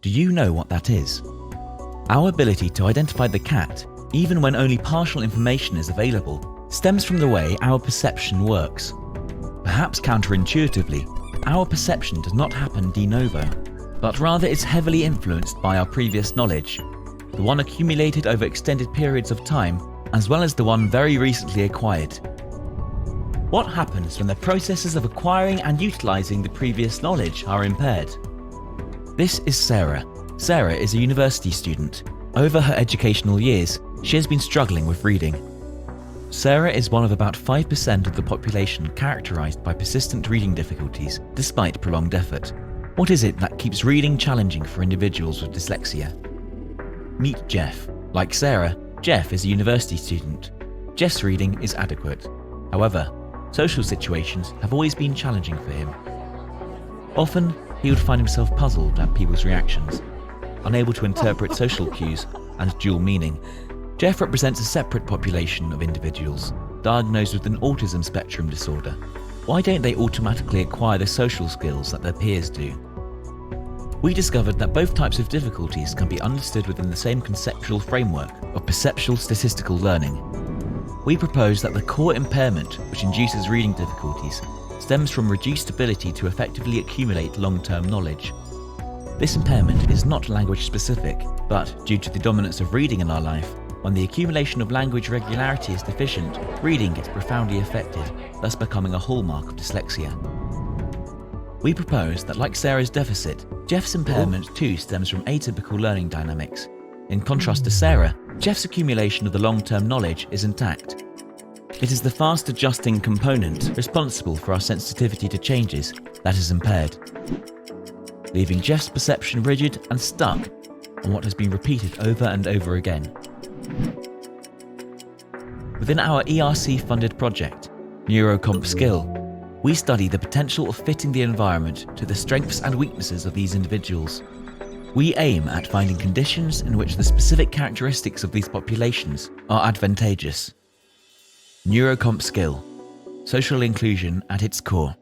Do you know what that is? Our ability to identify the cat, even when only partial information is available, stems from the way our perception works. Perhaps counterintuitively, our perception does not happen de novo, but rather is heavily influenced by our previous knowledge, the one accumulated over extended periods of time, as well as the one very recently acquired. What happens when the processes of acquiring and utilizing the previous knowledge are impaired? This is Sarah. Sarah is a university student. Over her educational years, she has been struggling with reading. Sarah is one of about 5% of the population characterized by persistent reading difficulties despite prolonged effort. What is it that keeps reading challenging for individuals with dyslexia? Meet Jeff. Like Sarah, Jeff is a university student. Jeff's reading is adequate. However, social situations have always been challenging for him. Often, he would find himself puzzled at people's reactions, unable to interpret social cues and dual meaning. Jeff represents a separate population of individuals diagnosed with an autism spectrum disorder. Why don't they automatically acquire the social skills that their peers do? We discovered that both types of difficulties can be understood within the same conceptual framework of perceptual statistical learning. We propose that the core impairment which induces reading difficulties stems from reduced ability to effectively accumulate long-term knowledge. This impairment is not language-specific, but due to the dominance of reading in our life, when the accumulation of language regularity is deficient, reading gets profoundly affected, thus becoming a hallmark of dyslexia. We propose that, like Sarah's deficit, Jeff's impairment too stems from atypical learning dynamics. In contrast to Sarah, Jeff's accumulation of the long-term knowledge is intact. It is the fast-adjusting component responsible for our sensitivity to changes that is impaired, leaving Jeff's perception rigid and stuck on what has been repeated over and over again. Within our ERC-funded project, Neurocomp Skill, we study the potential of fitting the environment to the strengths and weaknesses of these individuals. We aim at finding conditions in which the specific characteristics of these populations are advantageous. Neurocomp Skill, social inclusion at its core.